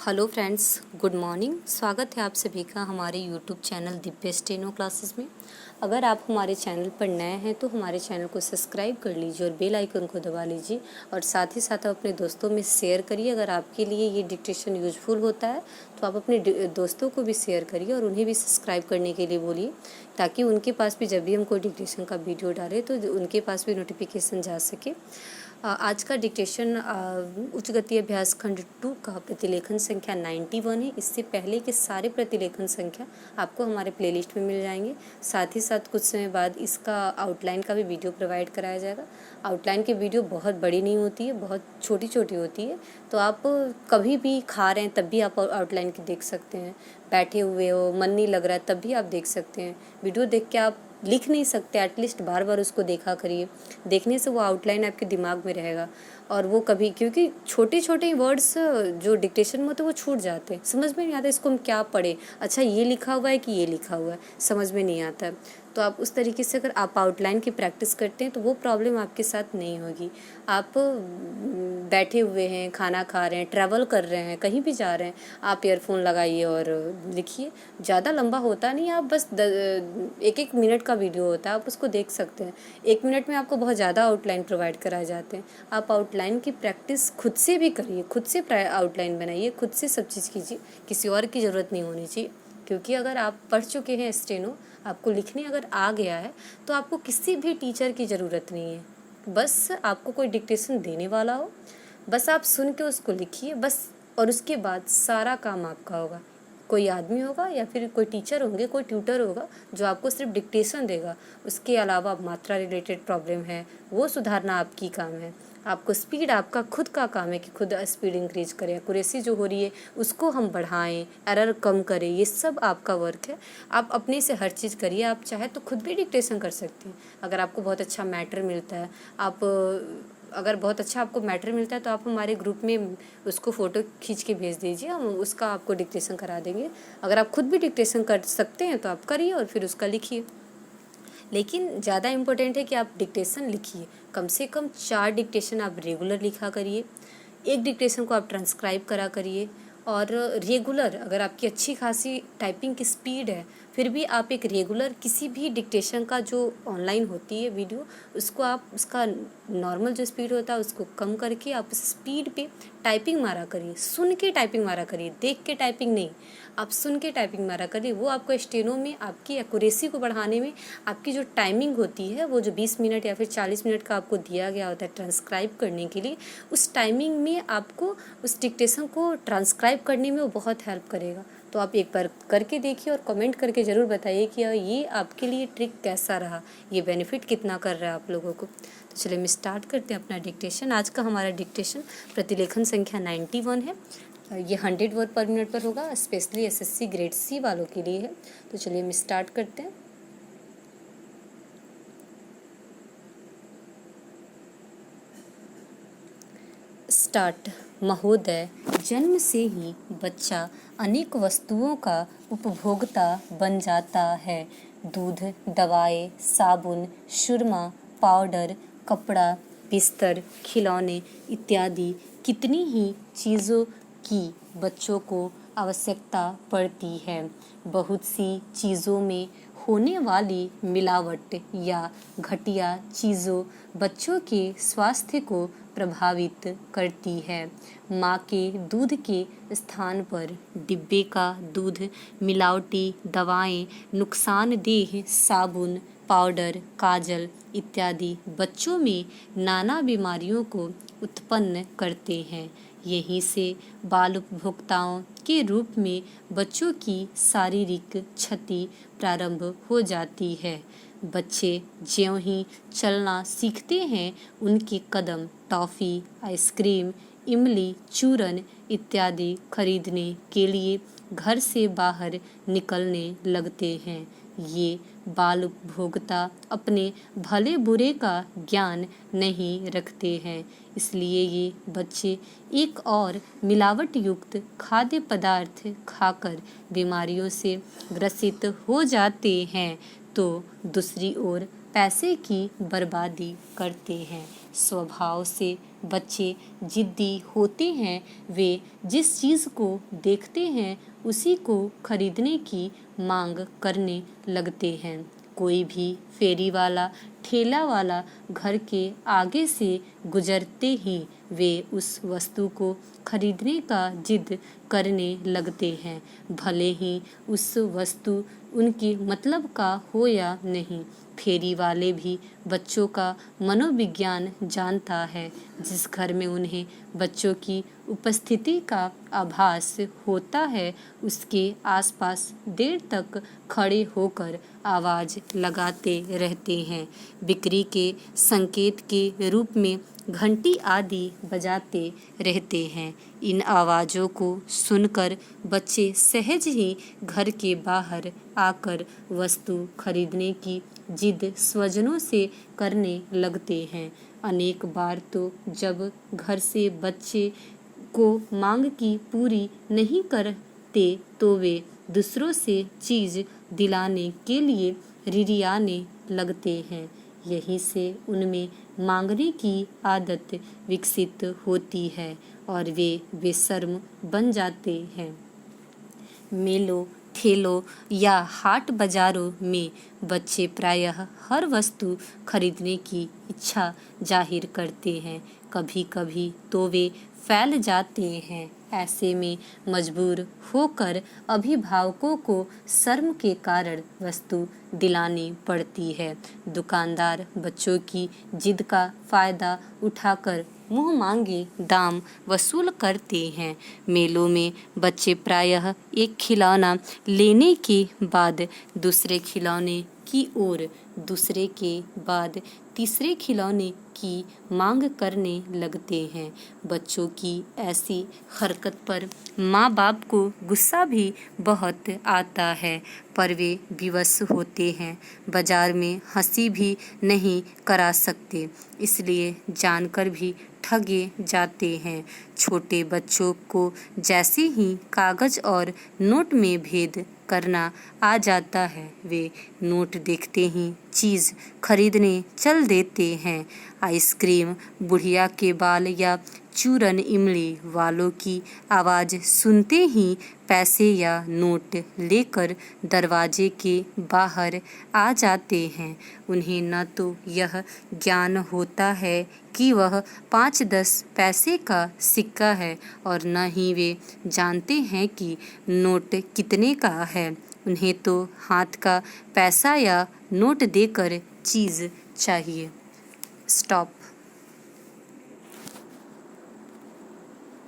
Hello friends, good morning. स्वागत है आप सभी का हमारे YouTube channel Divya steno classes में। अगर आप हमारे चैनल पर नए हैं तो हमारे चैनल को सब्सक्राइब कर लीजिए और बेल आइकन को दबा लीजिए और साथ ही साथ अपने दोस्तों में शेयर करिए। अगर आपके लिए ये डिक्टेशन यूजफुल होता है तो आप अपने दोस्तों को भी शेयर करिए और उन्हें भी सब्सक्राइब करने के लिए बोलिए, ताकि उनके पास भी जब भी हम कोई डिक्टेशन का वीडियो डालें तो उनके पास भी नोटिफिकेशन जा सके। आज का डिक्टेशन उच्च गति अभ्यास खंड 2 का प्रतिलेखन संख्या 91 है। इससे पहले के सारे प्रतिलेखन संख्या आपको हमारे प्लेलिस्ट में मिल जाएंगे। साथ ही साथ कुछ समय बाद इसका आउटलाइन का भी वीडियो प्रोवाइड कराया जाएगा। आउटलाइन की वीडियो बहुत बड़ी नहीं होती है, बहुत छोटी छोटी होती है, तो आप कभी भी खा रहे हैं तब भी आप आउटलाइन की देख सकते हैं। बैठे हुए हो, मन नहीं लग रहा है, तब भी आप देख सकते हैं। वीडियो देख के आप लिख नहीं सकते, एटलीस्ट बार बार उसको देखा करिए। देखने से वो आउटलाइन आपके दिमाग में रहेगा और वो कभी, क्योंकि छोटे छोटे वर्ड्स जो डिक्टेशन में होते हैं वो छूट जाते हैं, समझ में नहीं आता इसको हम क्या पढ़े। अच्छा, ये लिखा हुआ है कि ये लिखा हुआ है, समझ में नहीं आता है। तो आप उस तरीके से अगर आप आउटलाइन की प्रैक्टिस करते हैं तो वो प्रॉब्लम आपके साथ नहीं होगी। आप बैठे हुए हैं, खाना खा रहे हैं, ट्रैवल कर रहे हैं, कहीं भी जा रहे हैं, आप ईयरफोन लगाइए और लिखिए। ज़्यादा लंबा होता नहीं, आप बस 1-1 मिनट का वीडियो होता है, आप उसको देख सकते हैं। 1 मिनट में आपको बहुत ज़्यादा आउटलाइन प्रोवाइड कराए जाते हैं। आप आउटलाइन की प्रैक्टिस खुद से भी करिए, खुद से आउटलाइन बनाइए, खुद से सब चीज़ कीजिए, किसी और की ज़रूरत नहीं होनी चाहिए। क्योंकि अगर आप पढ़ चुके हैं स्टेनो, आपको लिखने अगर आ गया है तो आपको किसी भी टीचर की ज़रूरत नहीं है। बस आपको कोई डिक्टेशन देने वाला हो, बस आप सुन के उसको लिखिए बस, और उसके बाद सारा काम आपका होगा। कोई आदमी होगा या फिर कोई टीचर होंगे, कोई ट्यूटर होगा जो आपको सिर्फ डिक्टेशन देगा। उसके अलावा मात्रा रिलेटेड प्रॉब्लम है वो सुधारना आपकी काम है। आपको स्पीड, आपका खुद का काम है कि खुद स्पीड इंक्रीज करें, एक्यूरेसी जो हो रही है उसको हम बढ़ाएं, एरर कम करें, ये सब आपका वर्क है। आप अपने से हर चीज़ करिए। आप चाहे तो खुद भी डिक्टेशन कर सकते हैं। अगर आपको बहुत अच्छा मैटर मिलता है, अगर बहुत अच्छा आपको मैटर मिलता है तो आप हमारे ग्रुप में उसको फ़ोटो खींच के भेज दीजिए, हम उसका आपको डिक्टेशन करा देंगे। अगर आप खुद भी डिक्टेशन कर सकते हैं तो आप करिए और फिर उसका लिखिए। लेकिन ज़्यादा इम्पोर्टेंट है कि आप डिक्टेशन लिखिए, कम से कम 4 डिक्टेशन आप रेगुलर लिखा करिए। 1 डिक्टेशन को आप ट्रांसक्राइब करा करिए। और रेगुलर, अगर आपकी अच्छी खासी टाइपिंग की स्पीड है, फिर भी आप एक रेगुलर किसी भी डिक्टेशन का जो ऑनलाइन होती है वीडियो, उसको आप उसका नॉर्मल जो स्पीड होता है उसको कम करके आप उस स्पीड पे टाइपिंग मारा करिए। सुन के टाइपिंग मारा करिए, देख के टाइपिंग नहीं, आप सुन के टाइपिंग मारा करिए। वो आपको स्टेनो में आपकी एक्यूरेसी को बढ़ाने में, आपकी जो टाइमिंग होती है, वो जो 20 मिनट या फिर 40 मिनट का आपको दिया गया होता है ट्रांसक्राइब करने के लिए, उस टाइमिंग में आपको उस डिक्टेशन को ट्रांसक्राइब करने में वो बहुत हेल्प करेगा। तो आप एक बार करके देखिए और कमेंट करके ज़रूर बताइए कि ये आपके लिए ट्रिक कैसा रहा, ये बेनिफिट कितना कर रहा है आप लोगों को। तो चलिए हम स्टार्ट करते हैं अपना डिक्टेशन। आज का हमारा डिक्टेशन प्रतिलेखन संख्या 91 है। ये 100 वर्ड पर मिनट पर होगा, स्पेशली एसएससी ग्रेड सी वालों के लिए है। तो चलिए हम स्टार्ट करते हैं। स्टार्ट। महोदय, जन्म से ही बच्चा अनेक वस्तुओं का उपभोक्ता बन जाता है। दूध, दवाएं, साबुन, सुरमा, पाउडर, कपड़ा, बिस्तर, खिलौने इत्यादि कितनी ही चीज़ों की बच्चों को आवश्यकता पड़ती है। बहुत सी चीज़ों में होने वाली मिलावट या घटिया चीज़ों बच्चों के स्वास्थ्य को प्रभावित करती है। माँ के दूध के स्थान पर डिब्बे का दूध, मिलावटी दवाएं, नुकसानदेह साबुन, पाउडर, काजल इत्यादि बच्चों में नाना बीमारियों को उत्पन्न करते हैं। यहीं से बाल उपभोक्ताओं के रूप में बच्चों की शारीरिक क्षति प्रारंभ हो जाती है। बच्चे ज्यों ही चलना सीखते हैं, उनके कदम टॉफ़ी, आइसक्रीम, इमली, चूरन इत्यादि खरीदने के लिए घर से बाहर निकलने लगते हैं। ये बाल उपभोक्ता अपने भले बुरे का ज्ञान नहीं रखते हैं, इसलिए ये बच्चे एक और मिलावट युक्त खाद्य पदार्थ खाकर बीमारियों से ग्रसित हो जाते हैं, तो दूसरी ओर पैसे की बर्बादी करते हैं। स्वभाव से बच्चे जिद्दी होते हैं। वे जिस चीज़ को देखते हैं उसी को खरीदने की मांग करने लगते हैं। कोई भी फेरी वाला, ठेला वाला घर के आगे से गुजरते ही वे उस वस्तु को खरीदने का जिद करने लगते हैं, भले ही उस वस्तु उनकी मतलब का हो या नहीं। फेरी वाले भी बच्चों का मनोविज्ञान जानता है। जिस घर में उन्हें बच्चों की उपस्थिति का आभास होता है उसके आसपास देर तक खड़े होकर आवाज़ लगाते रहते हैं। बिक्री के संकेत के रूप में घंटी आदि बजाते रहते हैं। इन आवाज़ों को सुनकर बच्चे सहज ही घर के बाहर आकर वस्तु खरीदने की जिद स्वजनों से करने लगते हैं। अनेक बार तो जब घर से बच्चे को मांग की पूरी नहीं करते तो वे दूसरों से चीज़ दिलाने के लिए रिरियाने लगते हैं। यहीं से उनमें मांगने की आदत विकसित होती है और वे बेशर्म बन जाते हैं। मेलों, ठेलों या हाट बाजारों में बच्चे प्रायः हर वस्तु खरीदने की इच्छा जाहिर करते हैं। कभी कभी तो वे फैल जाते हैं। ऐसे में मजबूर होकर अभिभावकों को शर्म के कारण वस्तु दिलानी पड़ती है। दुकानदार बच्चों की जिद का फायदा उठाकर मुंह मांगे दाम वसूल करते हैं। मेलों में बच्चे प्रायः एक खिलौना लेने के बाद दूसरे खिलौने की ओर, दूसरे के बाद तीसरे खिलौने की मांग करने लगते हैं। बच्चों की ऐसी हरकत पर माँ बाप को गुस्सा भी बहुत आता है, पर वे विवश होते हैं। बाजार में हंसी भी नहीं करा सकते, इसलिए जानकर भी ठगे जाते हैं। छोटे बच्चों को जैसे ही कागज और नोट में भेद करना आ जाता है, वे नोट देखते ही चीज़ खरीदने चल देते हैं। आइसक्रीम, बुढ़िया के बाल या चूरन इमली वालों की आवाज़ सुनते ही पैसे या नोट लेकर दरवाजे के बाहर आ जाते हैं। उन्हें न तो यह ज्ञान होता है कि वह 5-10 पैसे का सिक्का है और न ही वे जानते हैं कि नोट कितने का है। उन्हें तो हाथ का पैसा या नोट देकर चीज़ चाहिए। स्टॉप।